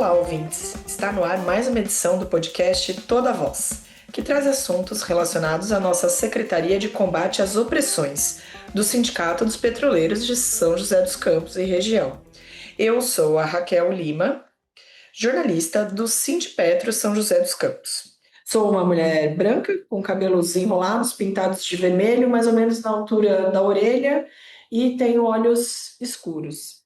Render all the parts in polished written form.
Olá, ouvintes! Está no ar mais uma edição do podcast Toda Voz, que traz assuntos relacionados à nossa Secretaria de Combate às Opressões, do Sindicato dos Petroleiros de São José dos Campos e região. Eu sou a Raquel Lima, jornalista do Sindipetro São José dos Campos. Sou uma mulher branca, com cabelos enrolados, pintados de vermelho, mais ou menos na altura da orelha, e tenho olhos escuros.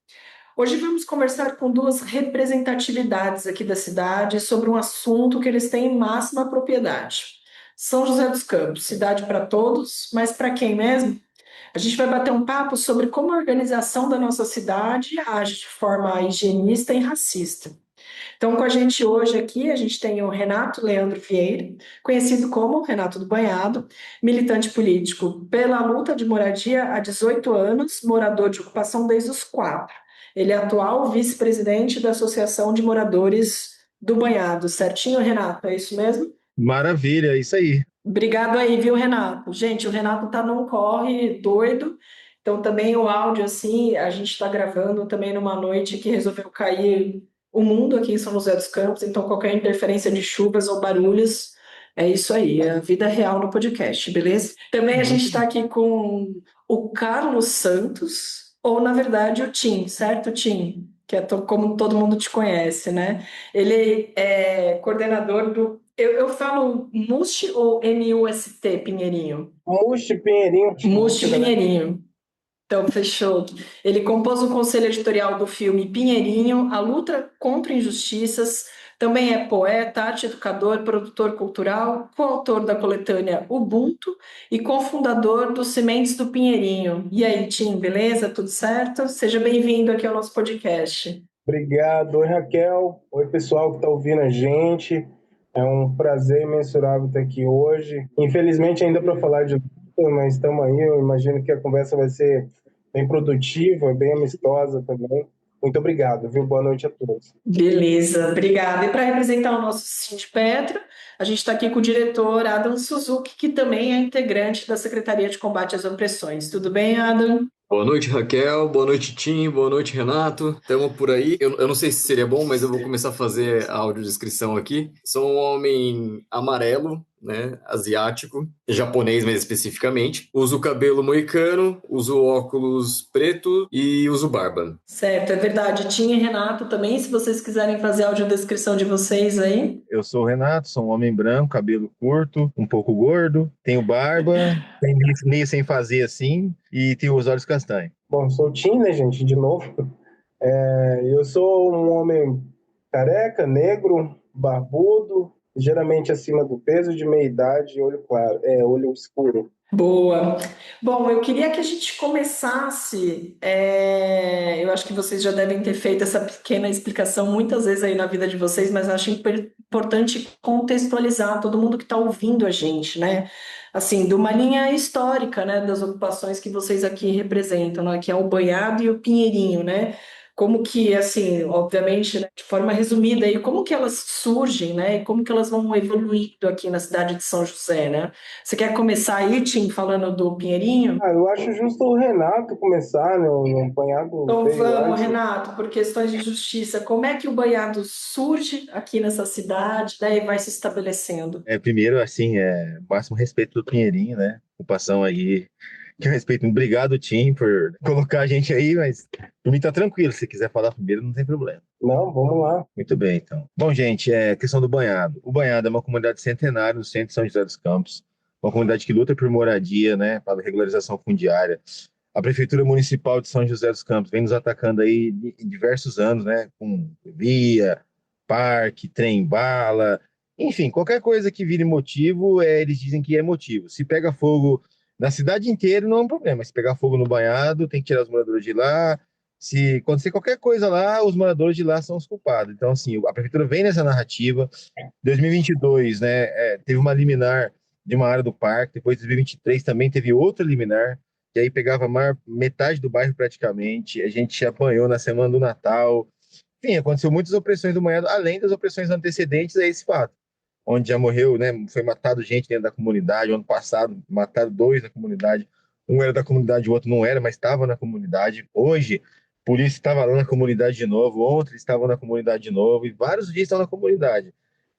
Hoje vamos conversar com duas representatividades aqui da cidade sobre um assunto que eles têm máxima propriedade. São José dos Campos, cidade para todos, mas para quem mesmo? A gente vai bater um papo sobre como a organização da nossa cidade age de forma higienista e racista. Então, com a gente hoje aqui, a gente tem o Renato Leandro Vieira, conhecido como Renato do Banhado, militante político pela luta de moradia há 18 anos, morador de ocupação desde os 4. Ele é atual vice-presidente da Associação de Moradores do Banhado. Certinho, Renato? É isso mesmo? Maravilha, é isso aí. Obrigado aí, viu, Renato? Gente, o Renato tá num corre doido, então também o áudio, assim, a gente está gravando também numa noite que resolveu cair o mundo aqui em São José dos Campos, então qualquer interferência de chuvas ou barulhos, é isso aí, é a vida real no podcast, beleza? Também a gente está aqui com o Carlos Santos, ou na verdade o Tim, certo, Tim? Que é como todo mundo te conhece, né? Ele é coordenador do... Eu falo MUST ou MUST, Pinheirinho? Muxi, Pinheirinho. MUST Pinheirinho. Então, fechou. Ele compôs o conselho editorial do filme Pinheirinho, A Luta contra Injustiças. Também é poeta, arte educador, produtor cultural, coautor da coletânea Ubuntu e cofundador do Sementes do Pinheirinho. E aí, Tim, beleza? Tudo certo? Seja bem-vindo aqui ao nosso podcast. Obrigado. Oi, Raquel. Oi, pessoal que está ouvindo a gente. É um prazer imensurável estar aqui hoje. Infelizmente, ainda para falar de luta, mas estamos aí. Eu imagino que a conversa vai ser bem produtiva, bem amistosa também. Muito obrigado, viu? Boa noite a todos. Beleza, obrigada. E para representar o nosso Sindipetro, a gente está aqui com o diretor Adam Suzuki, que também é integrante da Secretaria de Combate às Opressões. Tudo bem, Adam? Boa noite, Raquel. Boa noite, Tim. Boa noite, Renato. Estamos por aí. Eu não sei se seria bom, mas eu vou começar a fazer a audiodescrição aqui. Sou um homem amarelo, né, asiático, japonês mais especificamente. Uso cabelo moicano, uso óculos preto e uso barba. Certo, é verdade. Tim e Renato também, se vocês quiserem fazer a audiodescrição de vocês aí. Eu sou o Renato, sou um homem branco, cabelo curto, um pouco gordo, tenho barba, tenho meio sem fazer assim e tenho os olhos castanhos. Bom, sou o Tim, né, gente, de novo. Eu sou um homem careca, negro, barbudo, geralmente acima do peso, de meia idade, olho claro, olho escuro. Boa. Bom, eu queria que a gente começasse. Eu acho que vocês já devem ter feito essa pequena explicação muitas vezes aí na vida de vocês, mas eu acho importante contextualizar todo mundo que está ouvindo a gente, né? Assim, de uma linha histórica, né, das ocupações que vocês aqui representam, né, que é o Banhado e o Pinheirinho, né? Como que, assim, obviamente, né, de forma resumida, aí, como que elas surgem, né? E como que elas vão evoluindo aqui na cidade de São José, né? Você quer começar aí, Tim, falando do Pinheirinho? Eu acho justo o Renato começar, né? O Banhado Então veio vamos, antes. Renato, por questões de justiça, como é que o banhado surge aqui nessa cidade, né, e vai se estabelecendo? Primeiro, assim, máximo respeito do Pinheirinho, né? Ocupação aí, que eu respeito. Obrigado, Tim, por colocar a gente aí, mas por mim tá tranquilo. Se quiser falar primeiro, não tem problema. Não, vamos lá. Muito bem, então. Bom, gente, questão do Banhado. O Banhado é uma comunidade centenária no centro de São José dos Campos, uma comunidade que luta por moradia, né, para regularização fundiária. A Prefeitura Municipal de São José dos Campos vem nos atacando aí em diversos anos, né, com via, parque, trem-bala, enfim, qualquer coisa que vire motivo, eles dizem que é motivo. Se pega fogo na cidade inteira, não é um problema. Se pegar fogo no Banhado, tem que tirar os moradores de lá. Se acontecer qualquer coisa lá, os moradores de lá são os culpados. Então, assim, a prefeitura vem nessa narrativa. 2022, né, teve uma liminar de uma área do parque. Depois, de 2023, também teve outra liminar, que aí pegava metade do bairro praticamente. A gente apanhou na semana do Natal. Enfim, aconteceu muitas opressões do Banhado, além das opressões antecedentes a esse fato, onde já morreu, né, foi matado gente dentro da comunidade. Ano passado, mataram 2 da comunidade. Um era da comunidade, o outro não era, mas estava na comunidade. Hoje, Polícia estava lá na comunidade de novo, ontem eles estavam na comunidade de novo, e vários dias estão na comunidade.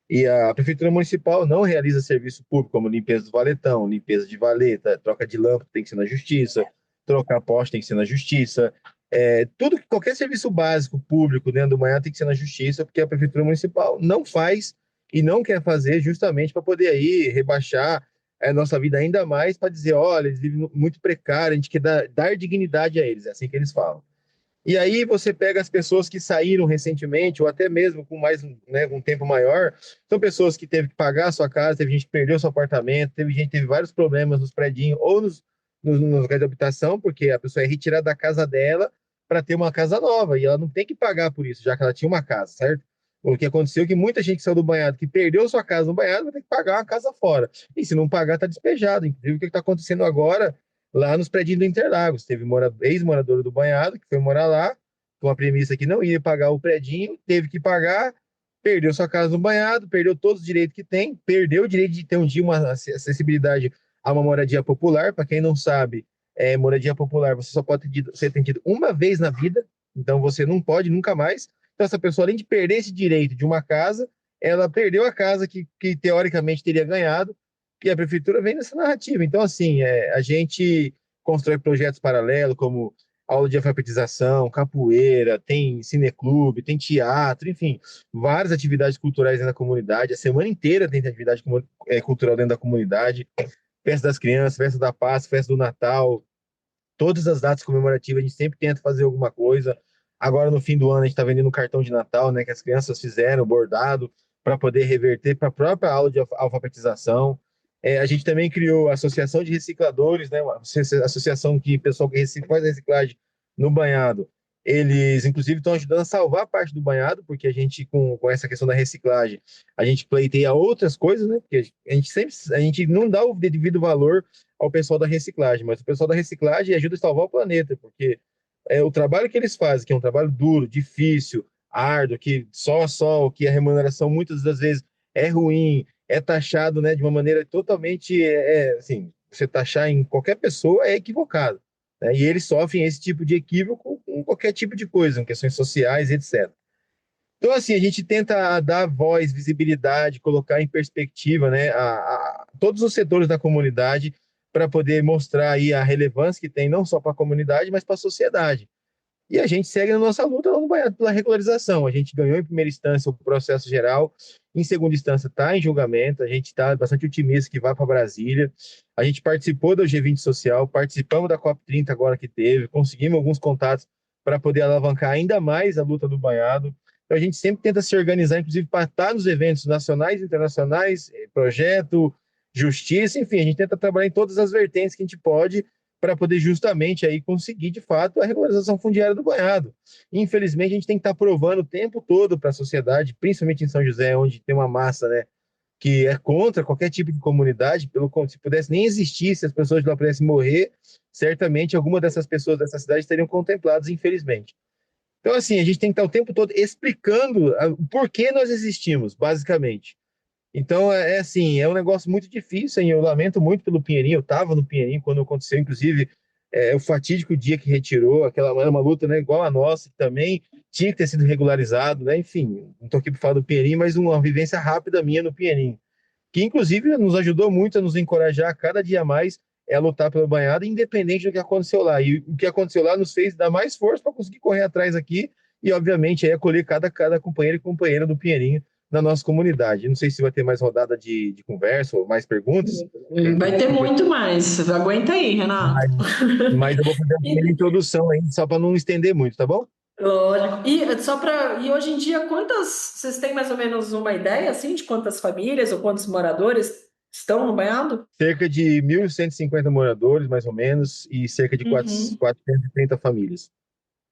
E a Prefeitura Municipal não realiza serviço público, como limpeza do valetão, limpeza de valeta, troca de lâmpada tem que ser na Justiça, trocar poste tem que ser na Justiça. Qualquer serviço básico público dentro do Manhã tem que ser na Justiça, porque a Prefeitura Municipal não faz e não quer fazer justamente para poder aí rebaixar a nossa vida ainda mais, para dizer, olha, eles vivem muito precário, a gente quer dar dignidade a eles, é assim que eles falam. E aí você pega as pessoas que saíram recentemente, ou até mesmo com mais, né, um tempo maior, são pessoas que teve que pagar a sua casa, teve gente que perdeu seu apartamento, teve gente que teve vários problemas nos prédios ou nos lugares de habitação, porque a pessoa é retirada da casa dela para ter uma casa nova, e ela não tem que pagar por isso, já que ela tinha uma casa, certo? O que aconteceu é que muita gente que saiu do banhado, que perdeu sua casa no banhado, vai ter que pagar uma casa fora. E se não pagar, está despejado. Inclusive, o que está acontecendo agora lá nos prédios do Interlagos? Teve ex-morador do banhado que foi morar lá, com a premissa que não ia pagar o predinho, teve que pagar, perdeu sua casa no banhado, perdeu todos os direitos que tem, perdeu o direito de ter um dia uma acessibilidade a uma moradia popular. Para quem não sabe, moradia popular você só pode ser atendido uma vez na vida, então você não pode nunca mais. Então, essa pessoa, além de perder esse direito de uma casa, ela perdeu a casa que teoricamente teria ganhado, e a prefeitura vem nessa narrativa. Então, assim, a gente constrói projetos paralelos, como aula de alfabetização, capoeira, tem cineclube, tem teatro, enfim, várias atividades culturais dentro da comunidade. A semana inteira tem atividade cultural dentro da comunidade. Festa das crianças, festa da Páscoa, festa do Natal, todas as datas comemorativas, a gente sempre tenta fazer alguma coisa. Agora, no fim do ano, a gente está vendendo um cartão de Natal, né, que as crianças fizeram, bordado, para poder reverter para a própria aula de alfabetização. A gente também criou a Associação de Recicladores, né, uma associação que pessoal que faz reciclagem no banhado. Eles, inclusive, estão ajudando a salvar parte do banhado, porque a gente, com essa questão da reciclagem, a gente pleiteia outras coisas, né? Porque a gente não dá o devido valor ao pessoal da reciclagem, mas o pessoal da reciclagem ajuda a salvar o planeta, porque o trabalho que eles fazem, que é um trabalho duro, difícil, árduo, que só a sol, que a remuneração muitas das vezes é ruim, é taxado, né, de uma maneira totalmente, assim, você taxar em qualquer pessoa é equivocado, né? E eles sofrem esse tipo de equívoco com qualquer tipo de coisa, em questões sociais, etc. Então, assim, a gente tenta dar voz, visibilidade, colocar em perspectiva, né, a todos os setores da comunidade, para poder mostrar aí a relevância que tem não só para a comunidade, mas para a sociedade. E a gente segue na nossa luta lá no Baiano pela regularização. A gente ganhou em primeira instância o processo geral, em segunda instância está em julgamento, a gente está bastante otimista que vai para Brasília. A gente participou do G20 Social, participamos da COP30 agora que teve, conseguimos alguns contatos para poder alavancar ainda mais a luta do banhado. Então a gente sempre tenta se organizar, inclusive para estar nos eventos nacionais e internacionais, projeto, justiça, enfim, a gente tenta trabalhar em todas as vertentes que a gente pode para poder justamente aí conseguir, de fato, a regularização fundiária do banhado. Infelizmente, a gente tem que estar provando o tempo todo para a sociedade, principalmente em São José, onde tem uma massa, né, que é contra qualquer tipo de comunidade, se pudesse nem existir, se as pessoas de lá pudessem morrer, certamente alguma dessas pessoas dessa cidade estariam contempladas, infelizmente. Então, assim, a gente tem que estar o tempo todo explicando o porquê nós existimos, basicamente. Então, assim, é um negócio muito difícil, hein? Eu lamento muito pelo Pinheirinho, eu estava no Pinheirinho quando aconteceu, inclusive, o fatídico dia que retirou, aquela era uma luta, né, igual a nossa, que também tinha que ter sido regularizado, né? Enfim, não estou aqui para falar do Pinheirinho, mas uma vivência rápida minha no Pinheirinho, que inclusive nos ajudou muito a nos encorajar a cada dia mais a lutar pela banhada, independente do que aconteceu lá. E o que aconteceu lá nos fez dar mais força para conseguir correr atrás aqui e, obviamente, aí, acolher cada companheiro e companheira do Pinheirinho na nossa comunidade. Não sei se vai ter mais rodada de conversa ou mais perguntas. Vai ter muito mais. Aguenta aí, Renato. Mas eu vou fazer uma primeira introdução aí, só para não estender muito, tá bom? Lógico. E hoje em dia, vocês têm mais ou menos uma ideia assim de quantas famílias ou quantos moradores estão no banhado? Cerca de 1.150 moradores, mais ou menos, e cerca de 430 famílias.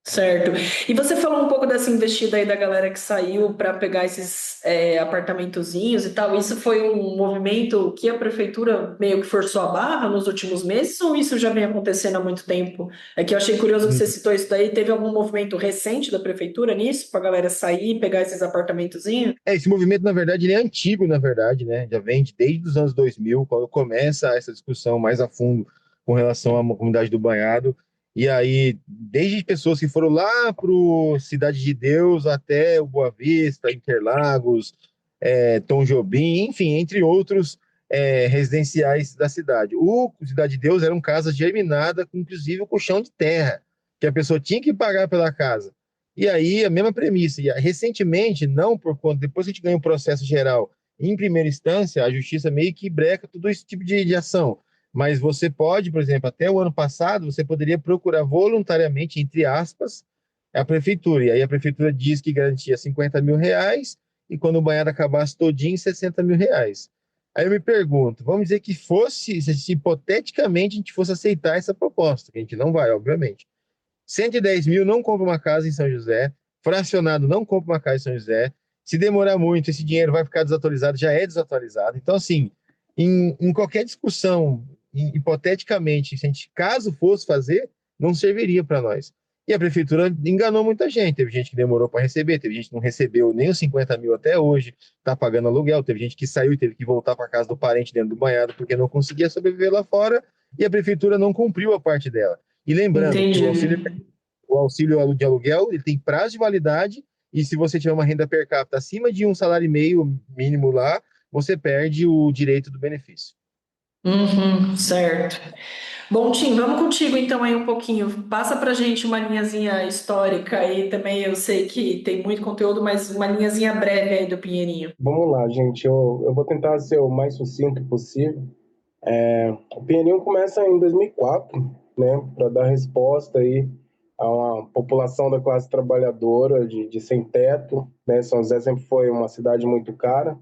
Certo. E você falou um pouco dessa investida aí da galera que saiu para pegar esses apartamentozinhos e tal. Isso foi um movimento que a prefeitura meio que forçou a barra nos últimos meses, ou isso já vem acontecendo há muito tempo? É que eu achei curioso que você citou isso daí. Teve algum movimento recente da prefeitura nisso, para a galera sair e pegar esses apartamentozinhos? Esse movimento, na verdade, ele é antigo, na verdade, né? Já vem desde os anos 2000, quando começa essa discussão mais a fundo com relação à comunidade do banhado. E aí, desde pessoas que foram lá para Cidade de Deus até o Boa Vista, Interlagos, Tom Jobim, enfim, entre outros residenciais da cidade. O Cidade de Deus era uma casa germinada, com inclusive o colchão de terra, que a pessoa tinha que pagar pela casa. E aí, a mesma premissa. E recentemente, não por conta, depois que a gente ganha um processo geral em primeira instância, a justiça meio que breca todo esse tipo de ação. Mas você pode, por exemplo, até o ano passado, você poderia procurar voluntariamente, entre aspas, a prefeitura. E aí a prefeitura diz que garantia R$ 50.000 e quando o banhado acabasse todinho, R$ 60.000. Aí eu me pergunto, vamos dizer que fosse, se hipoteticamente a gente fosse aceitar essa proposta, que a gente não vai, obviamente. 110 mil não compra uma casa em São José, fracionado não compra uma casa em São José. Se demorar muito, esse dinheiro vai ficar desatualizado, já é desatualizado. Então, assim, em qualquer discussão, hipoteticamente, se a gente, caso fosse fazer, não serviria para nós. E a prefeitura enganou muita gente. Teve gente que demorou para receber, teve gente que não recebeu nem os 50 mil até hoje, está pagando aluguel, teve gente que saiu e teve que voltar para casa do parente dentro do banhado porque não conseguia sobreviver lá fora e a prefeitura não cumpriu a parte dela. E lembrando que Entendi. o auxílio de aluguel ele tem prazo de validade e se você tiver uma renda per capita acima de um salário e meio mínimo lá, você perde o direito do benefício. Uhum, certo. Bom, Tim, vamos contigo então aí um pouquinho. Passa pra gente uma linhazinha histórica aí também. Eu sei que tem muito conteúdo, mas uma linhazinha breve aí do Pinheirinho. Vamos lá, gente. Eu vou tentar ser o mais sucinto possível. O Pinheirinho começa em 2004, né, para dar resposta aí a uma população da classe trabalhadora de sem teto, né? São José sempre foi uma cidade muito cara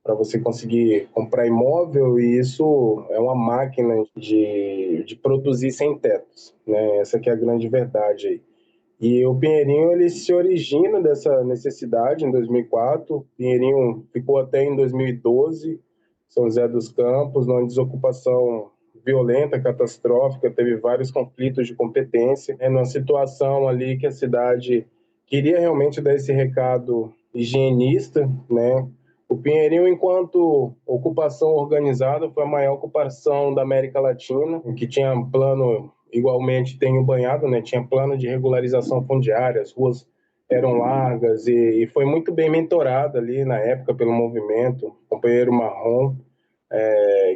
para você conseguir comprar imóvel e isso é uma máquina de produzir sem tetos, né? Essa que é a grande verdade aí. E o Pinheirinho ele se origina dessa necessidade em 2004. Pinheirinho ficou até em 2012, São José dos Campos, numa desocupação violenta, catastrófica, teve vários conflitos de competência, numa situação ali que a cidade queria realmente dar esse recado higienista, né? O Pinheirinho, enquanto ocupação organizada, foi a maior ocupação da América Latina, que tinha plano. Igualmente tem o banhado, né? Tinha plano de regularização fundiária, as ruas eram largas e foi muito bem mentorada ali na época pelo movimento, o companheiro Marrom,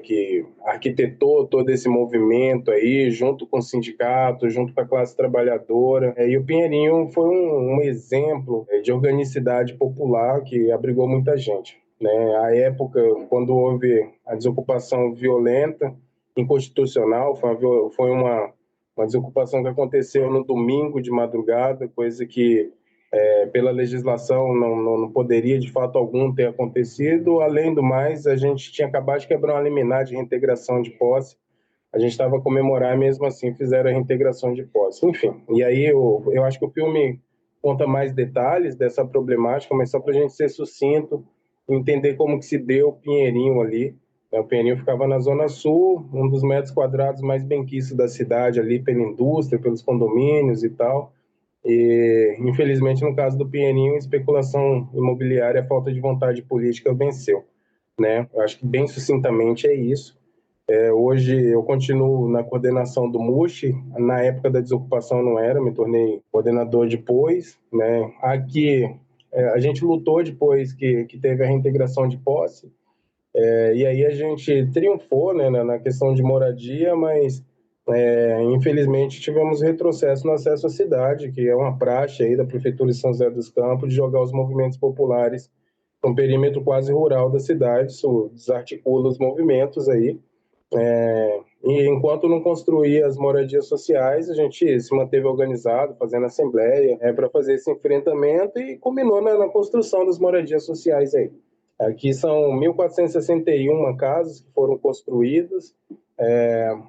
que arquitetou todo esse movimento aí, junto com o sindicato, junto com a classe trabalhadora. E o Pinheirinho foi um exemplo de organicidade popular que abrigou muita gente. Né? A época, quando houve a desocupação violenta, inconstitucional, foi uma desocupação que aconteceu no domingo de madrugada, coisa que pela legislação não poderia de fato algum ter acontecido. Além do mais, a gente tinha acabado de quebrar uma liminar de reintegração de posse. A gente estava a comemorar, mesmo assim fizeram a reintegração de posse. Enfim, e aí eu acho que o filme conta mais detalhes dessa problemática, mas só para a gente ser sucinto, entender como que se deu o Pinheirinho ali. O Pinheirinho ficava na Zona Sul, um dos metros quadrados mais benquistos da cidade ali, pela indústria, pelos condomínios e tal. E, infelizmente, no caso do Pinheirinho, especulação imobiliária, a falta de vontade política venceu, né? Eu acho que, bem sucintamente, é isso. Hoje eu continuo na coordenação do MUSH, na época da desocupação não era, me tornei coordenador depois, né? Aqui a gente lutou depois que teve a reintegração de posse, e aí a gente triunfou, né, na questão de moradia, mas infelizmente tivemos retrocesso no acesso à cidade, que é uma praxe aí da Prefeitura de São José dos Campos de jogar os movimentos populares no perímetro quase rural da cidade, isso desarticula os movimentos aí. E enquanto não construía as moradias sociais, a gente se manteve organizado, fazendo assembleia, para fazer esse enfrentamento e culminou na construção das moradias sociais aí. Aqui são 1.461 casas que foram construídas.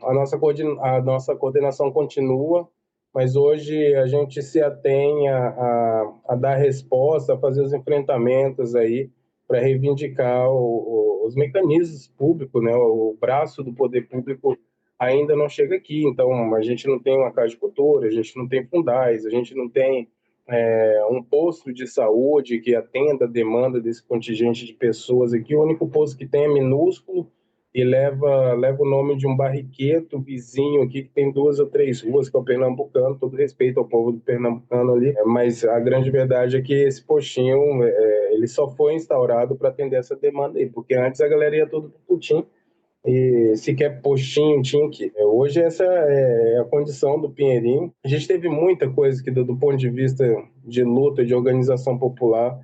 A nossa coordenação continua, mas hoje a gente se atém a dar resposta, a fazer os enfrentamentos aí para reivindicar os mecanismos públicos, né? O braço do poder público ainda não chega aqui, então a gente não tem uma casa de cultura, a gente não tem fundais, a gente não tem um posto de saúde que atenda a demanda desse contingente de pessoas aqui. O único posto que tem é minúsculo, e leva o nome de um barriqueto vizinho aqui, que tem 2 ou 3 ruas, que é o Pernambucano. Todo respeito ao povo do Pernambucano ali, mas a grande verdade é que esse postinho, ele só foi instaurado para atender essa demanda aí, porque antes a galera ia tudo pro Putim, e se quer postinho, tinha que. Hoje essa é a condição do Pinheirinho. A gente teve muita coisa que, do ponto de vista de luta, de organização popular,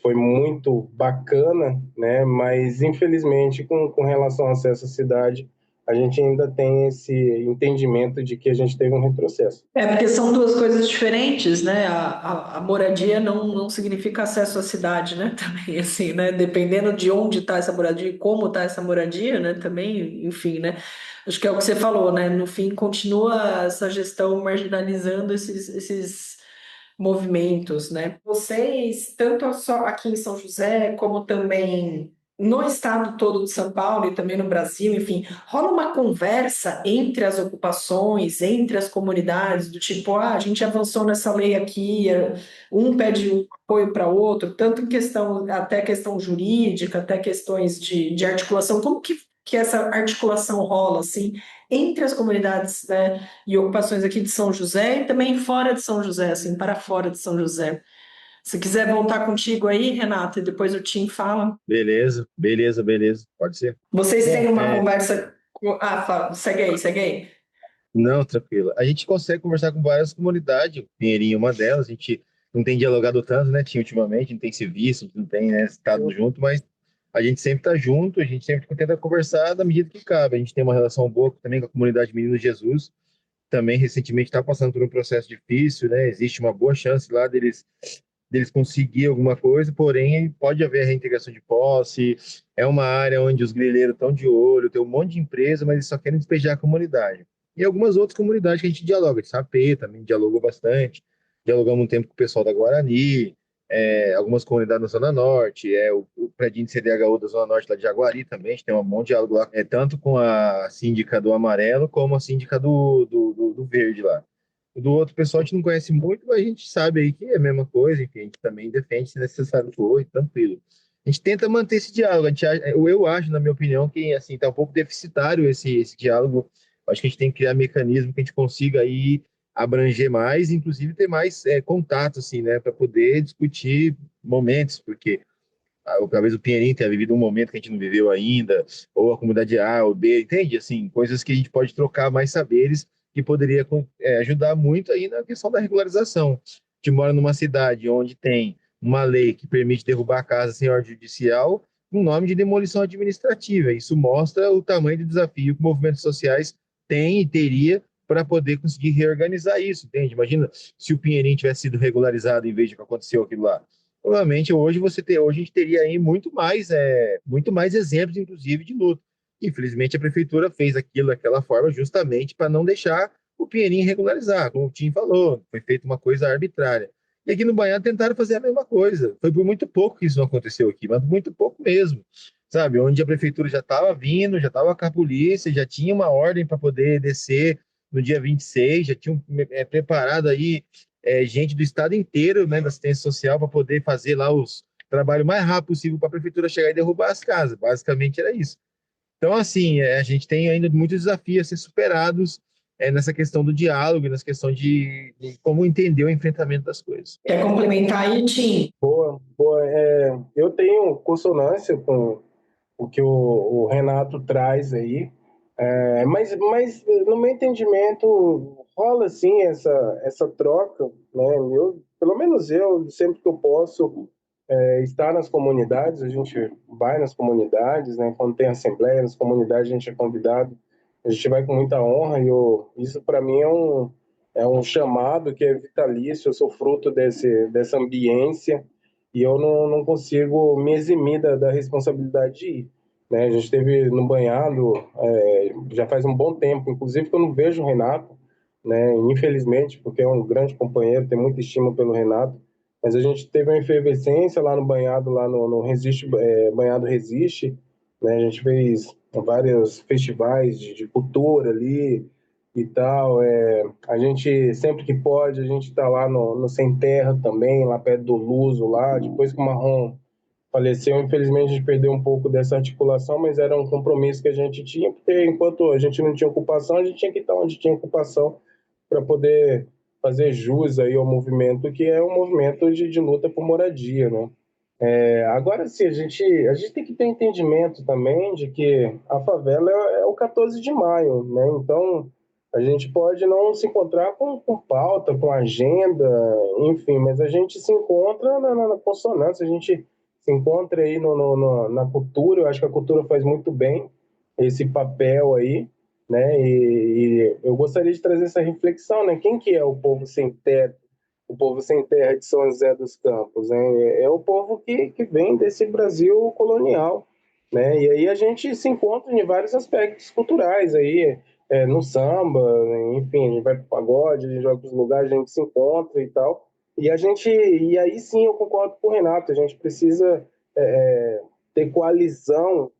foi muito bacana, né? Mas infelizmente, com relação ao acesso à cidade, a gente ainda tem esse entendimento de que a gente teve um retrocesso. Porque são duas coisas diferentes, né? A moradia não significa acesso à cidade, né? Também, assim, né? Dependendo de onde está essa moradia e como está essa moradia, né? Também, enfim, né? Acho que é o que você falou, né? No fim, continua essa gestão marginalizando esses movimentos, né? Vocês, tanto só aqui em São José, como também no estado todo de São Paulo e também no Brasil, enfim, rola uma conversa entre as ocupações, entre as comunidades, do tipo, a gente avançou nessa lei aqui, um pede um apoio para outro, tanto em questão, até questão jurídica, até questões de articulação, como que essa articulação rola, assim, entre as comunidades, né, e ocupações aqui de São José e também fora de São José, assim, para fora de São José. Se quiser voltar contigo aí, Renato, e depois o Tim fala. Beleza, beleza, beleza. Pode ser. Vocês têm Bom, uma conversa. Segue aí, segue aí. não, tranquilo. A gente consegue conversar com várias comunidades, o Pinheirinho é uma delas, a gente não tem dialogado tanto, né, Tinha ultimamente, não tem se visto, a gente não tem, né, estado junto, mas a gente sempre está junto, a gente sempre tenta conversar da medida que cabe. A gente tem uma relação boa também com a comunidade Menino Jesus, também recentemente está passando por um processo difícil, né, existe uma boa chance lá deles conseguir alguma coisa, porém pode haver reintegração de posse, é uma área onde os grileiros estão de olho, tem um monte de empresa, mas eles só querem despejar a comunidade. E algumas outras comunidades que a gente dialoga, de Sapê também dialogou bastante, dialogamos um tempo com o pessoal da Guarani, algumas comunidades na Zona Norte, o predinho de CDHU da Zona Norte lá de Jaguari também, a gente tem um bom diálogo lá, tanto com a síndica do Amarelo como a síndica do Verde lá. Do outro pessoal a gente não conhece muito, mas a gente sabe aí que é a mesma coisa, enfim, a gente também defende se necessário for, e tranquilo. A gente tenta manter esse diálogo. Eu acho, na minha opinião, que assim está um pouco deficitário esse diálogo. Acho que a gente tem que criar mecanismo que a gente consiga aí abranger mais, inclusive ter mais contato, assim, né, para poder discutir momentos, porque talvez o Pinheirinho tenha vivido um momento que a gente não viveu ainda, ou a comunidade A ou B, entende? Assim, coisas que a gente pode trocar mais saberes que poderia ajudar muito aí na questão da regularização. A gente mora numa cidade onde tem uma lei que permite derrubar a casa sem ordem judicial no nome de demolição administrativa. Isso mostra o tamanho do desafio que movimentos sociais têm e teria para poder conseguir reorganizar isso, entende? Imagina se o Pinheirinho tivesse sido regularizado em vez de que aconteceu aquilo lá. Provavelmente hoje a gente teria aí muito mais exemplos, inclusive, de luta. Infelizmente, a prefeitura fez aquilo daquela forma justamente para não deixar o Pinheirinho regularizar, como o Tim falou, foi feita uma coisa arbitrária. E aqui no Baiano tentaram fazer a mesma coisa. Foi por muito pouco que isso não aconteceu aqui, mas muito pouco mesmo. Sabe, onde a prefeitura já estava vindo, já estava com a polícia, já tinha uma ordem para poder descer no dia 26, já tinham preparado aí gente do estado inteiro, né, da assistência social, para poder fazer lá os trabalho mais rápido possível para a prefeitura chegar e derrubar as casas. Basicamente era isso. Então, assim, a gente tem ainda muitos desafios a ser superados nessa questão do diálogo, nessa questão de como entender o enfrentamento das coisas. Quer complementar aí, Tim? Boa, boa. Eu tenho consonância com o que o Renato traz aí, mas no meu entendimento rola sim essa troca, né? Pelo menos eu, sempre que eu posso estar nas comunidades, a gente vai nas comunidades, né? Quando tem assembleia nas comunidades, a gente é convidado, a gente vai com muita honra e isso para mim é um chamado que é vitalício. Eu sou fruto dessa ambiência e eu não consigo me eximir da responsabilidade de ir, né? A gente esteve no banhado já faz um bom tempo, inclusive que eu não vejo o Renato, né? Infelizmente, porque é um grande companheiro, tem muita estima pelo Renato, mas a gente teve uma efervescência lá no banhado, lá no Resiste, Banhado Resiste, né? A gente fez vários festivais de cultura ali e tal. A gente, sempre que pode, a gente está lá no Sem Terra também, lá perto do Luso, lá, depois que o Marrom faleceu. Infelizmente, a gente perdeu um pouco dessa articulação, mas era um compromisso que a gente tinha, porque enquanto a gente não tinha ocupação, a gente tinha que estar onde tinha ocupação para poder fazer jus aí ao movimento, que é um movimento de luta por moradia, né? Agora, sim, a gente tem que ter entendimento também de que a favela é o 14 de maio, né? Então, a gente pode não se encontrar com pauta, com agenda, enfim, mas a gente se encontra na consonância, a gente se encontra aí na cultura. Eu acho que a cultura faz muito bem esse papel aí, né? E eu gostaria de trazer essa reflexão, né? Quem que é o povo sem teto, o povo sem terra de São José dos Campos? É o povo que vem desse Brasil colonial, né? E aí a gente se encontra em vários aspectos culturais aí, no samba, enfim, a gente vai para o pagode, a gente vai para os lugares, a gente se encontra e tal. E aí sim eu concordo com o Renato, a gente precisa ter coalizão,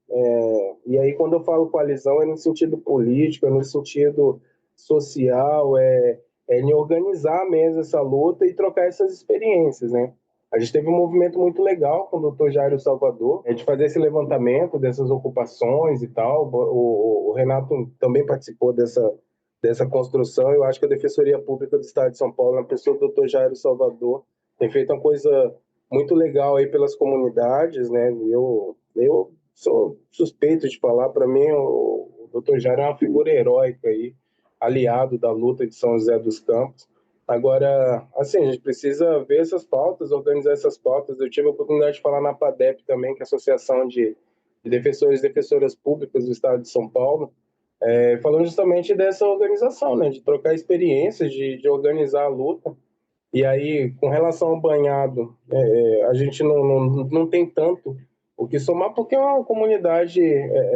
e aí quando eu falo coalizão é no sentido político, é no sentido social, em organizar mesmo essa luta e trocar essas experiências, né? A gente teve um movimento muito legal com o Dr. Jairo Salvador, de fazer esse levantamento dessas ocupações e tal. O Renato também participou dessa construção. Eu acho que a Defensoria Pública do Estado de São Paulo, na pessoa do Dr. Jairo Salvador, tem feito uma coisa muito legal aí pelas comunidades, né? Eu sou suspeito de falar, para mim o Dr. Jairo é uma figura heróica aí, aliado da luta de São José dos Campos. Agora, assim, a gente precisa ver essas pautas, organizar essas pautas. Eu tive a oportunidade de falar na PADEP também, que é a Associação de Defensores e Defensoras Públicas do Estado de São Paulo, falando justamente dessa organização, né, de trocar experiências, de organizar a luta. E aí, com relação ao banhado, a gente não tem tanto o que somar, porque é uma comunidade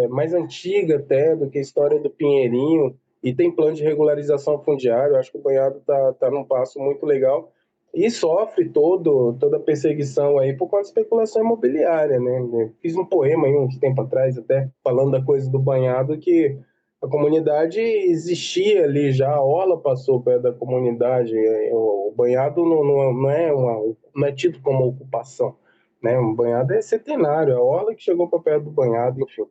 mais antiga até do que a história do Pinheirinho, e tem plano de regularização fundiária. Eu acho que o banhado tá num passo muito legal e sofre toda a perseguição aí por conta de especulação imobiliária, né? Eu fiz um poema aí uns tempo atrás, até falando da coisa do banhado, que a comunidade existia ali já, a orla passou perto da comunidade. O banhado não é tido como ocupação, né? Um banhado é centenário, a orla que chegou para perto do banhado, enfim.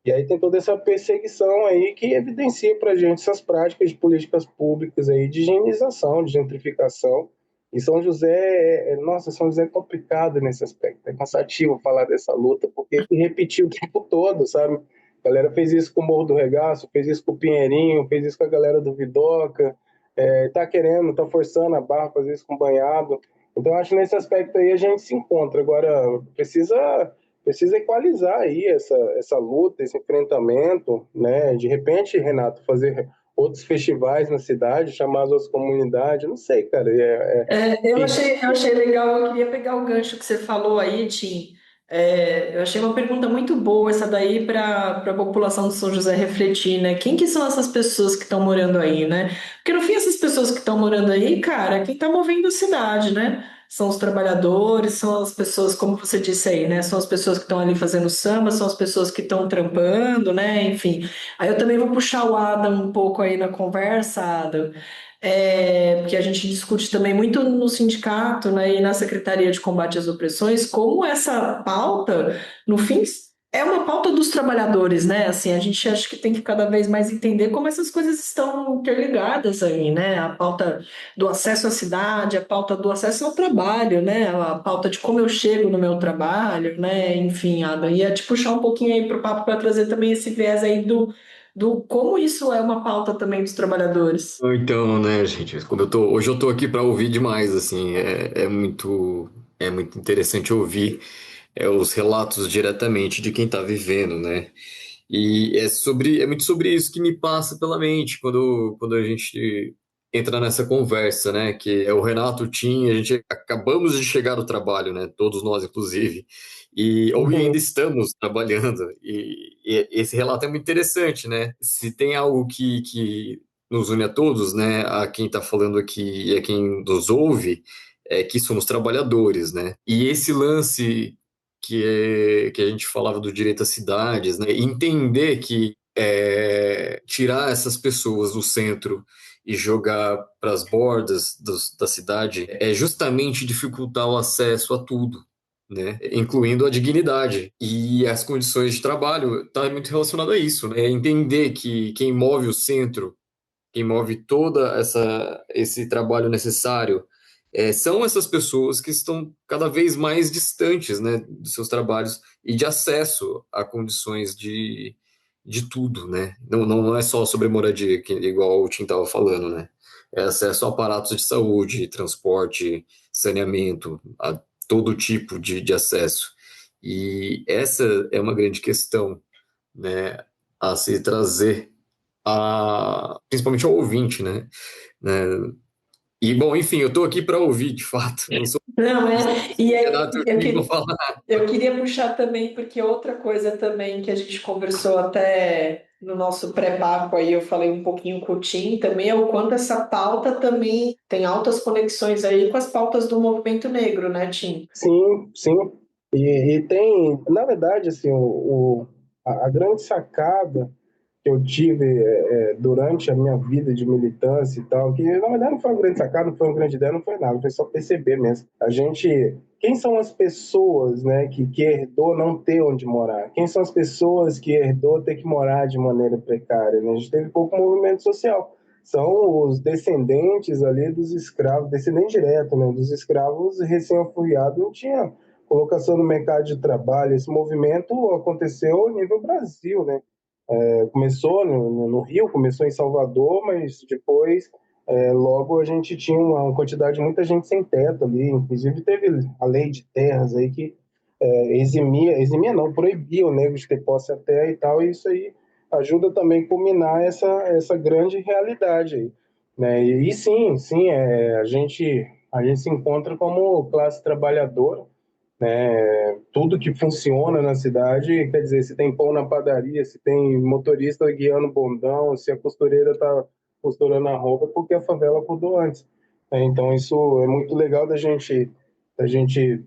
E aí tem toda essa perseguição aí que evidencia para a gente essas práticas de políticas públicas aí de higienização, de gentrificação. E São José, nossa, São José é complicado nesse aspecto. É cansativo falar dessa luta, porque se repetiu o tempo todo, sabe? A galera fez isso com o Morro do Regaço, fez isso com o Pinheirinho, fez isso com a galera do Vidoca, tá forçando a barra, fazer isso com o Banhado. Então, acho que nesse aspecto aí a gente se encontra. Agora, precisa equalizar aí essa luta, esse enfrentamento, né? De repente, Renato, fazer outros festivais na cidade, chamar as outras comunidades, não sei, cara. Eu achei legal, eu queria pegar o gancho que você falou aí, Tim. Eu achei uma pergunta muito boa essa daí para a população de São José refletir, né? Quem que são essas pessoas que estão morando aí, né? Porque no fim essas pessoas que estão morando aí, cara, é quem está movendo a cidade, né? São os trabalhadores, são as pessoas, como você disse aí, né? São as pessoas que estão ali fazendo samba, são as pessoas que estão trampando, né? Enfim. Aí eu também vou puxar o Adam um pouco aí na conversa, Adam. Porque a gente discute também muito no sindicato, né, e na Secretaria de Combate às Opressões, como essa pauta, no fim, é uma pauta dos trabalhadores, né? Assim, a gente acha que tem que cada vez mais entender como essas coisas estão interligadas aí, né? A pauta do acesso à cidade, a pauta do acesso ao trabalho, né? A pauta de como eu chego no meu trabalho, né? Enfim, Ada, ia te puxar um pouquinho aí para o papo para trazer também esse viés aí do como isso é uma pauta também dos trabalhadores. Então, né, gente, hoje eu tô aqui para ouvir demais, assim, é muito interessante ouvir os relatos diretamente de quem está vivendo, né? E é muito sobre isso que me passa pela mente quando a gente entra nessa conversa, né? Que é o Renato, o Tim, a gente acabamos de chegar do trabalho, né? Todos nós, inclusive, ou ainda estamos trabalhando. E esse relato é muito interessante, né? Se tem algo que nos une a todos, né? A quem está falando aqui e a quem nos ouve, é que somos trabalhadores, né? E esse lance que a gente falava do direito às cidades, né? Entender que tirar essas pessoas do centro e jogar para as bordas da cidade é justamente dificultar o acesso a tudo, né? Incluindo a dignidade e as condições de trabalho, está muito relacionado a isso, né? Entender que quem move o centro, quem move toda esse trabalho necessário, são essas pessoas que estão cada vez mais distantes, né, dos seus trabalhos e de acesso a condições de tudo, né? Não é só sobre moradia, igual o Tim estava falando, né? É acesso a aparatos de saúde, transporte, saneamento, a todo tipo de acesso. E essa é uma grande questão, né, a se trazer principalmente ao ouvinte, né? E, bom, enfim, eu estou aqui para ouvir, de fato. Eu não sou Não, e aí Renato, eu vou falar. eu queria puxar também, porque outra coisa também que a gente conversou até no nosso pré-papo aí, eu falei um pouquinho com o Tim, também é o quanto essa pauta também tem altas conexões aí com as pautas do movimento negro, né, Tim? Sim, sim. E tem, na verdade, assim, a grande sacada que eu tive durante a minha vida de militância e tal, que na verdade não foi uma grande sacada, não foi uma grande ideia, não foi nada, foi só perceber mesmo. Quem são as pessoas, né, que herdou não ter onde morar? Quem são as pessoas que herdou ter que morar de maneira precária, né? A gente teve pouco movimento social. São os descendentes ali dos escravos, descendente direto, né, dos escravos recém-afiliados, não tinha colocação no mercado de trabalho. Esse movimento aconteceu a nível Brasil, né? Começou no Rio, começou em Salvador, mas depois, logo a gente tinha uma quantidade de muita gente sem teto ali. Inclusive teve a lei de terras aí que eximia não, proibia o negro de ter posse à terra e tal, e isso aí ajuda também a culminar essa grande realidade aí, né? E sim, sim, a gente se encontra como classe trabalhadora, né? Tudo que funciona na cidade, quer dizer, se tem pão na padaria, se tem motorista guiando bondão, se a costureira está costurando a roupa, é porque a favela acordou antes, né? Então isso é muito legal da gente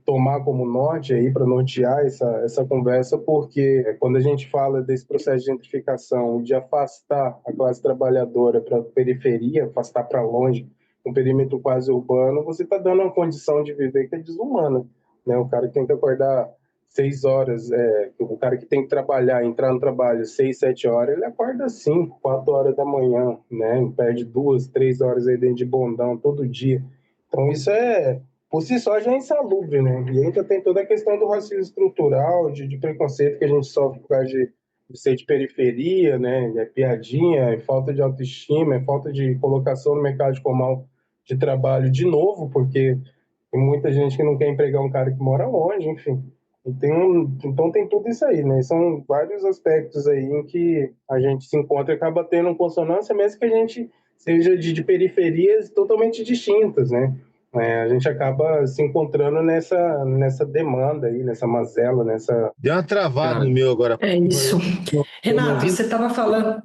tomar como norte aí para nortear essa conversa, porque quando a gente fala desse processo de gentrificação, de afastar a classe trabalhadora para a periferia, afastar para longe, um perímetro quase urbano, você está dando uma condição de viver que é desumana, né? O cara que tem que acordar 6 horas, o cara que tem que trabalhar, entrar no trabalho 6, 7 horas, ele acorda 5, 4 horas da manhã, né? Perde 2, 3 horas aí dentro de bondão todo dia. Então isso por si só já é insalubre, né? E ainda tem toda a questão do racismo estrutural, de preconceito que a gente sofre por causa de ser de periferia, né? É piadinha, é falta de autoestima, é falta de colocação no mercado formal de trabalho de novo, porque tem muita gente que não quer empregar um cara que mora longe, enfim. Então tem tudo isso aí, né? São vários aspectos aí em que a gente se encontra e acaba tendo consonância, mesmo que a gente seja de periferias totalmente distintas, né? A gente acaba se encontrando nessa demanda aí, nessa mazela, nessa... Deu uma travada no Cara, meu agora. É isso. Tô me Renato, ouvindo? você estava falando.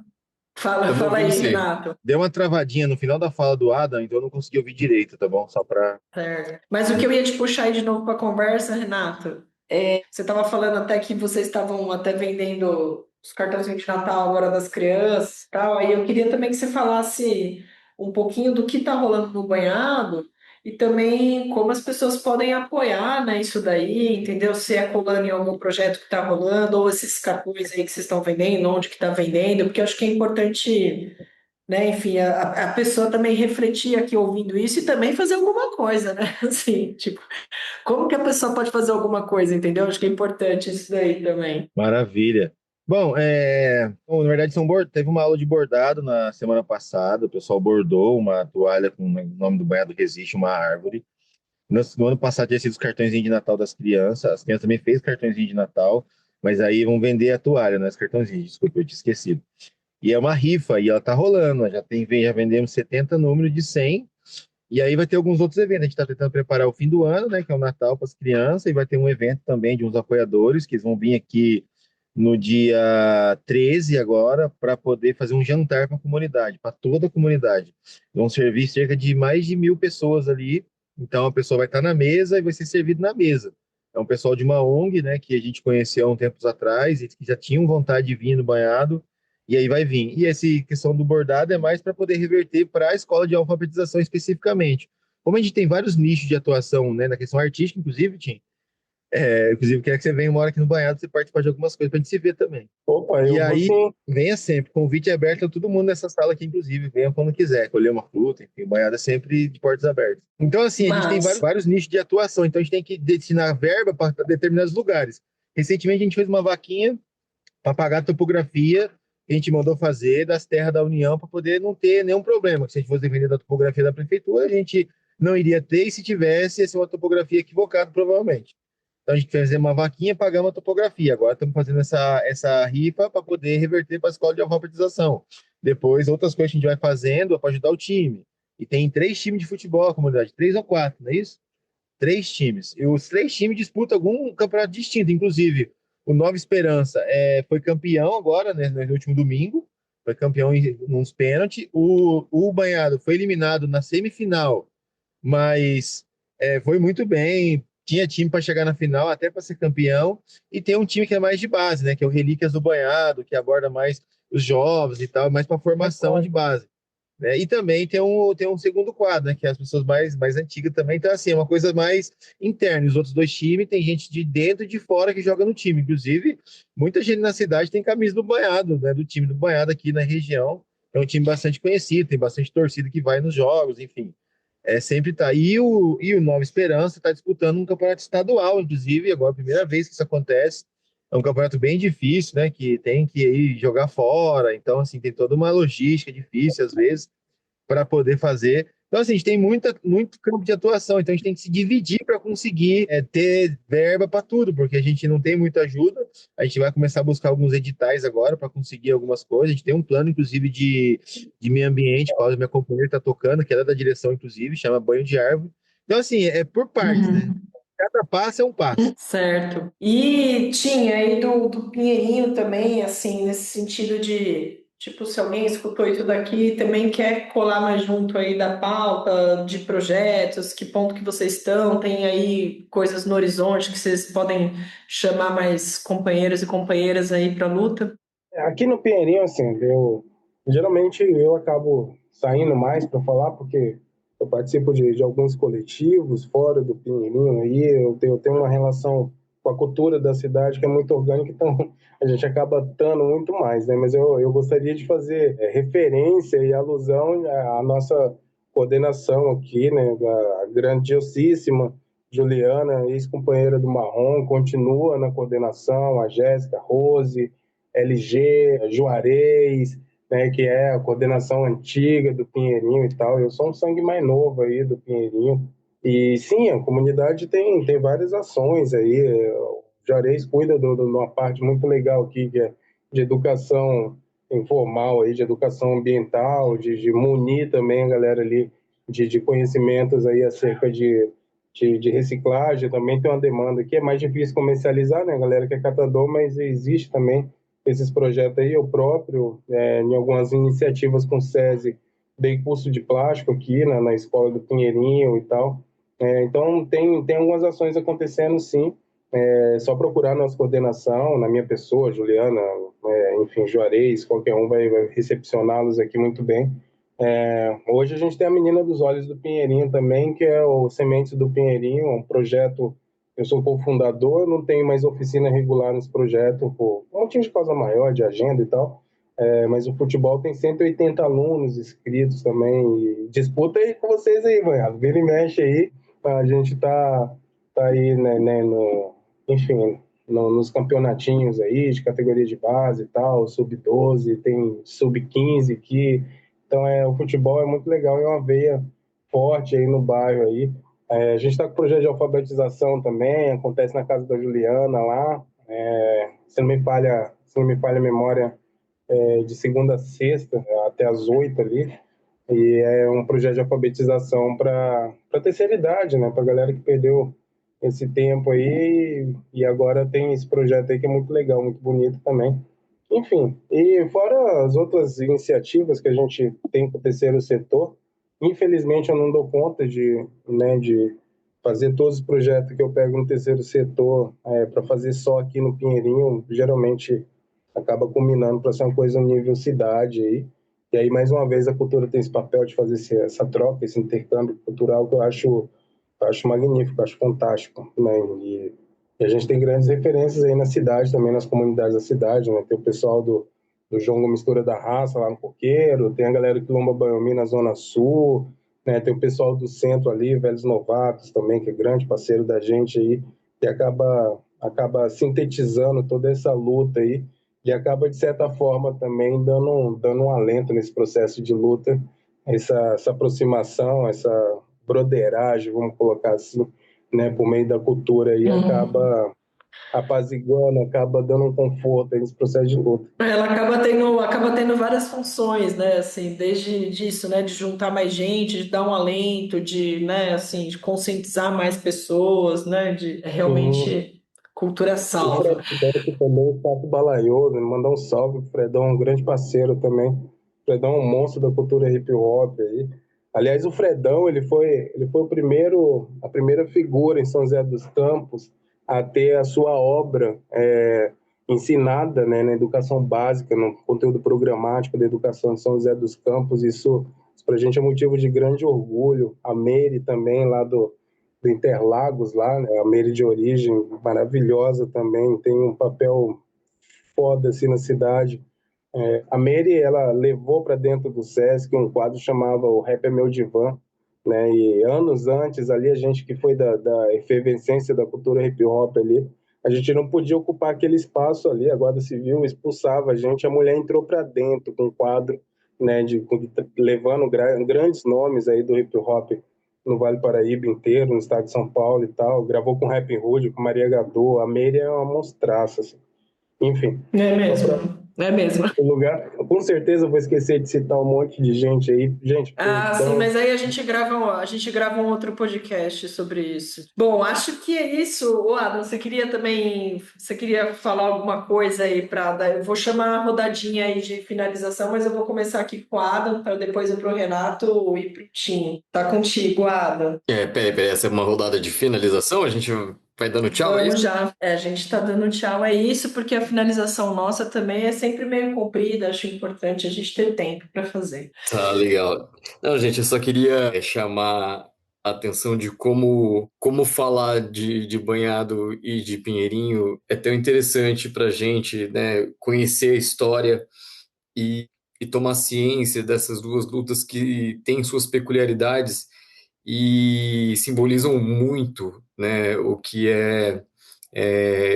estamos Fala ouvindo aí, você. Renato. Deu uma travadinha no final da fala do Adam, então eu não consegui ouvir direito, tá bom? Só para. Certo. Mas o que eu ia te puxar aí de novo para a conversa, Renato, você estava falando até que vocês estavam até vendendo os cartõezinhos de Natal agora das crianças e tal. Aí eu queria também que você falasse um pouquinho do que está rolando no banhado e também como as pessoas podem apoiar, né, isso daí, entendeu? Se é colando em algum projeto que está rolando, ou esses cartões aí que vocês estão vendendo, onde que está vendendo, porque eu acho que é importante, né? Enfim, a pessoa também refletir aqui ouvindo isso e também fazer alguma coisa, né? Assim, tipo, como que a pessoa pode fazer alguma coisa, entendeu? Acho que é importante isso daí também. Maravilha. Bom, na verdade, teve uma aula de bordado na semana passada. O pessoal bordou uma toalha com o nome do banhado Resiste, uma árvore. No ano passado tinha sido os cartõezinhos de Natal das crianças. As crianças também fez cartõezinho de Natal, mas aí vão vender a toalha, não é os cartõezinhos. Desculpa, eu tinha esquecido. E é uma rifa, e ela tá rolando. Já vendemos 70 números de 100. E aí vai ter alguns outros eventos. A gente está tentando preparar o fim do ano, né, que é o Natal para as crianças, e vai ter um evento também de uns apoiadores que eles vão vir aqui no dia 13 agora para poder fazer um jantar para a comunidade, para toda a comunidade. Vão servir cerca de mais de 1.000 pessoas ali. Então a pessoa vai estar na mesa e vai ser servido na mesa. É um pessoal de uma ONG, né, que a gente conheceu há um tempos atrás e que já tinham vontade de vir no banhado. E aí vai vir. E essa questão do bordado é mais para poder reverter para a escola de alfabetização especificamente. Como a gente tem vários nichos de atuação, né, na questão artística, inclusive, Tim, Inclusive, quero que você venha uma hora aqui no Banhado, você participar de algumas coisas pra gente se ver também. Opa, E eu vou aí, sim. venha sempre. Convite é aberto a todo mundo nessa sala aqui, inclusive. Venha quando quiser, colher uma fruta, enfim, o Banhado é sempre de portas abertas. Então, assim, a gente tem Mas, vários nichos de atuação, então a gente tem que destinar verba para determinados lugares. Recentemente, a gente fez uma vaquinha para pagar a topografia que a gente mandou fazer das terras da União para poder não ter nenhum problema. Se a gente fosse depender da topografia da prefeitura, a gente não iria ter, e se tivesse, ia ser uma topografia equivocada, provavelmente. Então a gente fez uma vaquinha, pagamos a topografia. Agora estamos fazendo essa rifa para poder reverter para a escola de alfabetização. Depois, outras coisas que a gente vai fazendo para ajudar o time. E tem 3 times de futebol, a comunidade, 3 ou 4, não é isso? 3 times. E os 3 times disputam algum campeonato distinto. Inclusive, o Nova Esperança foi campeão agora, né, no último domingo. Foi campeão nos pênaltis. O Banhado foi eliminado na semifinal, mas foi muito bem. Tinha time para chegar na final, até para ser campeão. E tem um time que é mais de base, né? Que é o Relíquias do Banhado, que aborda mais os jovens e tal, mais para formação de base, né? E também tem um segundo quadro, né? Que é as pessoas mais antigas também. Então, assim, é uma coisa mais interna. Os outros 2 times, tem gente de dentro e de fora que joga no time. Inclusive, muita gente na cidade tem camisa do Banhado, né? Do time do Banhado aqui na região. É um time bastante conhecido, tem bastante torcida que vai nos jogos, enfim. Sempre tá. E o Nova Esperança está disputando um campeonato estadual, inclusive, agora é a primeira vez que isso acontece. É um campeonato bem difícil, né? Que tem que ir jogar fora. Então, assim, tem toda uma logística difícil, às vezes, para poder fazer. Então, assim, a gente tem muito campo de atuação, então a gente tem que se dividir para conseguir ter verba para tudo, porque a gente não tem muita ajuda. A gente vai começar a buscar alguns editais agora para conseguir algumas coisas. A gente tem um plano, inclusive, de meio ambiente, qual a minha companheira está tocando, que ela é da direção, inclusive, chama Banho de Árvore. Então, assim, é por partes, né? uhum, Cada passo é um passo. certo. E tinha aí do Pinheirinho também, assim, nesse sentido de, tipo, se alguém escutou isso daqui e também quer colar mais junto aí da pauta de projetos, que ponto que vocês estão, tem aí coisas no horizonte que vocês podem chamar mais companheiros e companheiras aí para a luta? Aqui no Pinheirinho, assim, geralmente eu acabo saindo mais para falar, porque eu participo de alguns coletivos fora do Pinheirinho, aí eu tenho uma relação com a cultura da cidade que é muito orgânica, então a gente acaba estando muito mais, né? Mas eu gostaria de fazer referência e alusão à nossa coordenação aqui, né? A grandiosíssima Juliana, ex-companheira do Marrom, continua na coordenação, a Jéssica, a Rose, LG, Juarez, né, que é a coordenação antiga do Pinheirinho e tal. Eu sou um sangue mais novo aí do Pinheirinho. E sim, a comunidade tem várias ações aí. O Juarez cuida de uma parte muito legal aqui, que é de educação informal, aí, de educação ambiental, de munir também a galera ali de conhecimentos aí acerca de reciclagem. Também tem uma demanda aqui. É mais difícil comercializar, né, a galera que é catador, mas existe também esses projetos aí. Eu próprio, em algumas iniciativas com o SESI, dei curso de plástico aqui na escola do Pinheirinho e tal. Então, tem algumas ações acontecendo, sim. Só procurar nossa coordenação, na minha pessoa, Juliana, enfim, Juarez, qualquer um vai recepcioná-los aqui muito bem. Hoje a gente tem a Menina dos Olhos do Pinheirinho também, que é o Sementes do Pinheirinho, um projeto. Eu sou cofundador, não tenho mais oficina regular nesse projeto, por um motivo de causa maior, de agenda e tal. Mas o futebol tem 180 alunos inscritos também. E disputa aí com vocês aí, mano. Vira e mexe aí. A gente tá aí, né, enfim, nos campeonatinhos aí, de categoria de base e tal, sub-12, tem sub-15 aqui. Então, o futebol é muito legal, é uma veia forte aí no bairro aí. A gente está com o projeto de alfabetização também, acontece na casa da Juliana lá. Se não me falha a memória, de segunda a sexta, até às 8 ali. E é um projeto de alfabetização para a terceira idade, né? Para a galera que perdeu esse tempo aí. E agora tem esse projeto aí que é muito legal, muito bonito também. Enfim, e fora as outras iniciativas que a gente tem para o terceiro setor, infelizmente eu não dou conta né, de fazer todos os projetos que eu pego no terceiro setor para fazer só aqui no Pinheirinho. Geralmente acaba combinando para ser uma coisa no nível cidade aí. E aí, mais uma vez, a cultura tem esse papel de fazer essa troca, esse intercâmbio cultural que eu acho magnífico, acho fantástico, né? E a gente tem grandes referências aí na cidade, também nas comunidades da cidade, né? Tem o pessoal do Jongo Mistura da Raça lá no Coqueiro, tem a galera do Quilombo Banhomi na Zona Sul, né? Tem o pessoal do centro ali, Velhos Novatos também, que é grande parceiro da gente aí, que acaba sintetizando toda essa luta aí e acaba, de certa forma, também dando um alento nesse processo de luta, essa aproximação, essa broderagem, vamos colocar assim, né, por meio da cultura aí, acaba apaziguando, acaba dando um conforto aí nesse processo de luta. Ela acaba tendo várias funções, né? Assim, desde disso, né? De juntar mais gente, de dar um alento, de, né? Assim, de conscientizar mais pessoas, né? De Sim. realmente cultura O salva. Fredão aqui também, o Pato Balaioso, mandar um salve pro Fredão, um grande parceiro também. O Fredão é um monstro da cultura hip hop aí. Aliás, o Fredão, ele foi a primeira figura em São José dos Campos a ter a sua obra ensinada, né, na educação básica, no conteúdo programático da educação de São José dos Campos. Isso para a gente é motivo de grande orgulho. A Meire também, lá do Interlagos lá, né? A Meire de origem, maravilhosa também, tem um papel foda assim na cidade. A Meire, ela levou para dentro do Sesc um quadro que chamava O Rap é Meu Divã, né? E anos antes ali, a gente que foi da efervescência da cultura hip hop ali, a gente não podia ocupar aquele espaço ali, a Guarda Civil expulsava a mulher entrou para dentro com um quadro, né, levando grandes nomes aí do hip hop no Vale Paraíba inteiro, no estado de São Paulo e tal, gravou com Rap Hood, com Maria Gadu, a Meire é uma monstraça, assim. Enfim, É só mesmo, para é mesmo. o lugar, com certeza eu vou esquecer de citar um monte de gente aí. Gente, Ah, sim, perdão. mas aí a gente grava um outro podcast sobre isso. Bom, acho que é isso. Ô, Adam, você queria falar alguma coisa aí para dar? Eu vou chamar a rodadinha aí de finalização, mas eu vou começar aqui com o Adam, para depois ir para o Renato e para o Tim. Tá contigo, Adam. Peraí, essa é uma rodada de finalização? A gente vai dando tchau, é isso? Vamos já. A gente está dando tchau, é isso, porque a finalização nossa também é sempre meio comprida. Acho importante a gente ter tempo para fazer. Tá, legal. Não, gente, eu só queria chamar a atenção de como falar de Banhado e de Pinheirinho é tão interessante para a gente, né, conhecer a história e, e tomar ciência dessas duas lutas que têm suas peculiaridades e simbolizam muito, né, o que é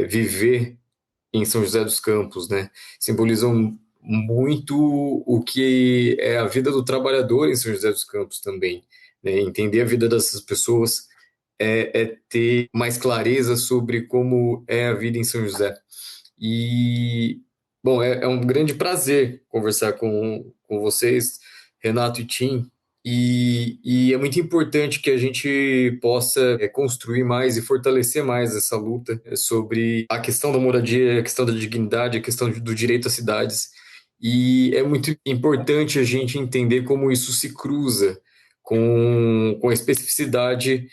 viver em São José dos Campos, né? Simbolizam muito o que é a vida do trabalhador em São José dos Campos também, né? Entender a vida dessas pessoas é ter mais clareza sobre como é a vida em São José. E, bom, é um grande prazer conversar com vocês, Renato e Tim, e é muito importante que a gente possa construir mais e fortalecer mais essa luta sobre a questão da moradia, a questão da dignidade, a questão do direito às cidades. E é muito importante a gente entender como isso se cruza com a especificidade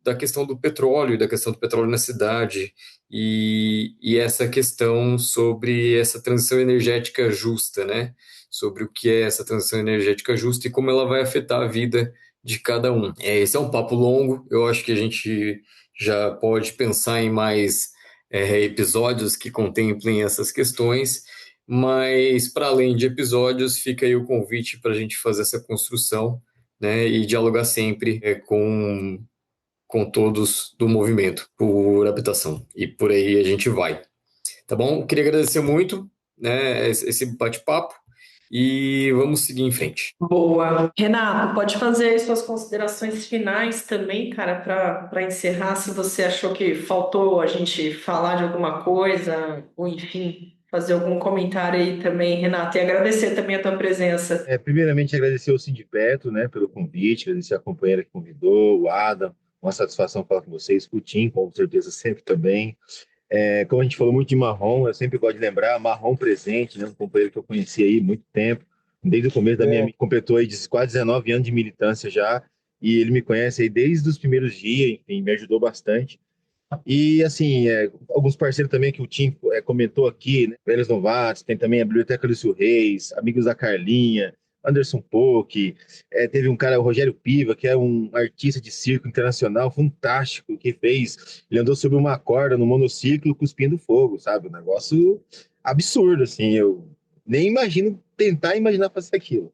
da questão do petróleo, da questão do petróleo na cidade, e essa questão sobre essa transição energética justa, né? Sobre o que é essa transição energética justa e como ela vai afetar a vida de cada um. Esse é um papo longo, eu acho que a gente já pode pensar em mais episódios que contemplem essas questões, mas para além de episódios, fica aí o convite para a gente fazer essa construção, né, e dialogar sempre com todos do movimento por habitação. E por aí a gente vai. Tá bom? Queria agradecer muito, né, esse bate-papo e vamos seguir em frente. Boa. Renato, pode fazer aí suas considerações finais também, cara, para encerrar, se você achou que faltou a gente falar de alguma coisa, ou enfim, fazer algum comentário aí também, Renato, e agradecer também a tua presença. Primeiramente, agradecer ao Sindipeto, né, pelo convite, agradecer a companheira que convidou, o Adam, uma satisfação falar com vocês, com o Tim, com certeza sempre também. Como a gente falou muito de Marrom, eu sempre gosto de lembrar, Marrom presente, né, um companheiro que eu conheci aí há muito tempo, desde o começo da minha, completou aí quase 19 anos de militância já, e ele me conhece aí desde os primeiros dias, enfim, me ajudou bastante. E, assim, alguns parceiros também que o Tim comentou aqui, né? Velhos Novatos, tem também a Biblioteca Lúcio Reis, Amigos da Carlinha, Anderson Pook, teve um cara, o Rogério Piva, que é um artista de circo internacional fantástico, ele andou sobre uma corda no monociclo cuspindo fogo, sabe? Um negócio absurdo, assim, eu nem imagino, tentar imaginar fazer aquilo.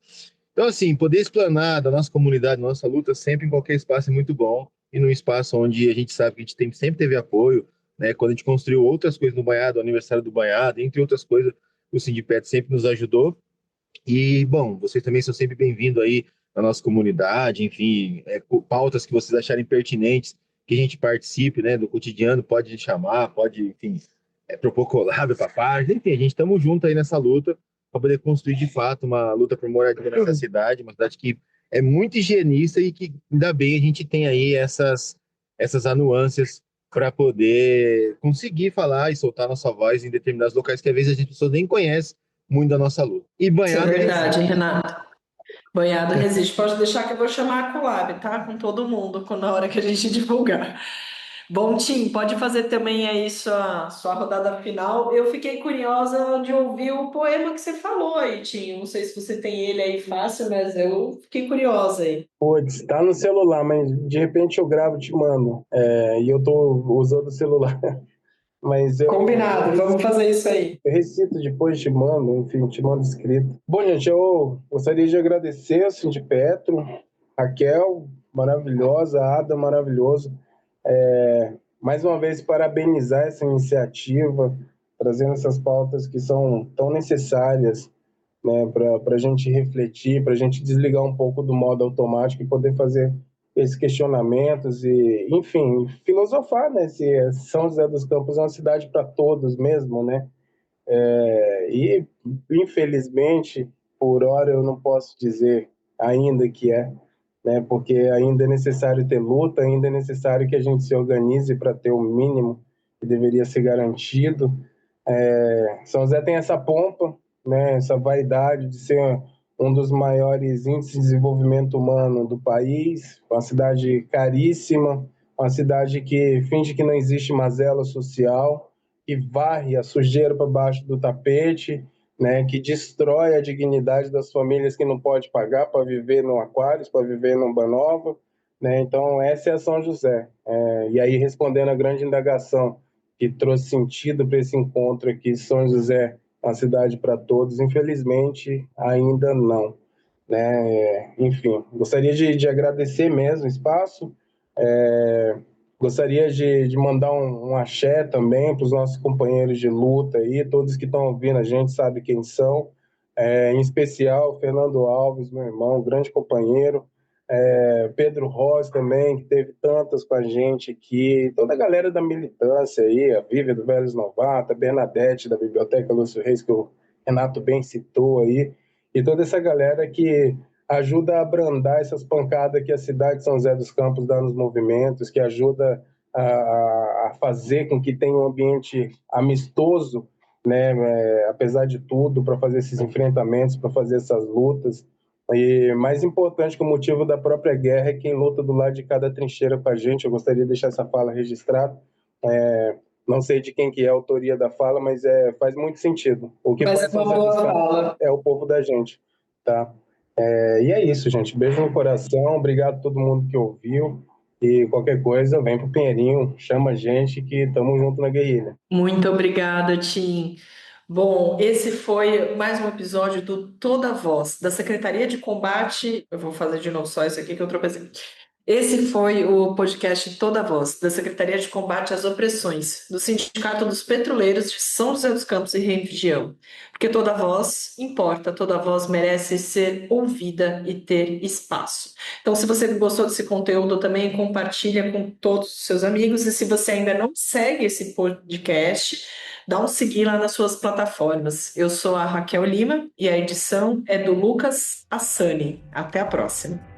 Então, assim, poder explanar da nossa comunidade, da nossa luta, sempre em qualquer espaço é muito bom, e num espaço onde a gente sabe que a gente sempre teve apoio, né? Quando a gente construiu outras coisas no Banhado, o aniversário do Banhado, entre outras coisas, o Sindipet sempre nos ajudou. E, bom, vocês também são sempre bem-vindos aí na nossa comunidade, enfim, pautas que vocês acharem pertinentes, que a gente participe, né, do cotidiano, pode chamar, pode, enfim, propor collab para a página, enfim, a gente estamos juntos aí nessa luta para poder construir de fato uma luta por moradia nessa cidade, uma cidade que é muito higienista e que ainda bem a gente tem aí essas anuâncias para poder conseguir falar e soltar nossa voz em determinados locais que às vezes as pessoas nem conhecem muito da nossa luta. E Isso é banhado verdade, Renato. Banhado resiste. Pode deixar que eu vou chamar a collab, tá? Com todo mundo, na hora que a gente divulgar. Bom, Tim, pode fazer também aí sua rodada final. Eu fiquei curiosa de ouvir o poema que você falou aí, Tim. Não sei se você tem ele aí fácil, mas eu fiquei curiosa aí. Putz, tá no celular, mas de repente eu gravo e te mando. E eu tô usando o celular. Mas Combinado, vamos fazer isso aí. eu recito depois, te mando, enfim, te mando escrito. Bom, gente, eu gostaria de agradecer a Cindy Petro, Raquel, maravilhosa, Ada, maravilhoso. Mais uma vez, parabenizar essa iniciativa, trazendo essas pautas que são tão necessárias, né, para a gente refletir, para a gente desligar um pouco do modo automático e poder fazer esses questionamentos e, enfim, filosofar, né? Se São José dos Campos é uma cidade para todos mesmo, né? E, infelizmente, por hora eu não posso dizer ainda que né? Porque ainda é necessário ter luta, ainda é necessário que a gente se organize para ter o mínimo que deveria ser garantido. São José tem essa pompa, né? Essa vaidade de ser um dos maiores índices de desenvolvimento humano do país, uma cidade caríssima, uma cidade que finge que não existe mazela social, que varre a sujeira para baixo do tapete, né, que destrói a dignidade das famílias que não pode pagar para viver no Aquários, para viver no Banova, né? Então essa é a São José. E aí respondendo a grande indagação que trouxe sentido para esse encontro aqui, São José, uma cidade para todos, infelizmente ainda não, né? Enfim, gostaria de agradecer mesmo o espaço. Gostaria de mandar um axé também para os nossos companheiros de luta aí, todos que estão ouvindo a gente sabem quem são, em especial Fernando Alves, meu irmão, grande companheiro, Pedro Ross também, que teve tantas com a gente aqui, toda a galera da militância aí, a Vívia do Velhos Novata, a Bernadette da Biblioteca Lúcio Reis, que o Renato bem citou aí, e toda essa galera que ajuda a abrandar essas pancadas que a cidade de São José dos Campos dá nos movimentos, que ajuda a fazer com que tenha um ambiente amistoso, né, apesar de tudo, para fazer esses enfrentamentos, para fazer essas lutas. E mais importante que o motivo da própria guerra é quem luta do lado de cada trincheira com a gente. Eu gostaria de deixar essa fala registrada. Não sei de quem que é a autoria da fala, mas faz muito sentido. O que Mas faz é uma São José dos boa Campos fala. é o povo da gente, tá? E é isso, gente. Beijo no coração. Obrigado a todo mundo que ouviu. E qualquer coisa, vem pro Pinheirinho, chama a gente que estamos junto na guerrilha. Muito obrigada, Tim. Bom, esse foi mais um episódio do Toda Voz, da Secretaria de Combate. Eu vou fazer de novo só isso aqui que eu tropecei. Esse foi o podcast Toda Voz, da Secretaria de Combate às Opressões, do Sindicato dos Petroleiros de São José dos Campos e região. Porque toda voz importa, toda voz merece ser ouvida e ter espaço. Então, se você gostou desse conteúdo, também compartilha com todos os seus amigos. E se você ainda não segue esse podcast, dá um seguir lá nas suas plataformas. Eu sou a Raquel Lima e a edição é do Lucas Assani. Até a próxima.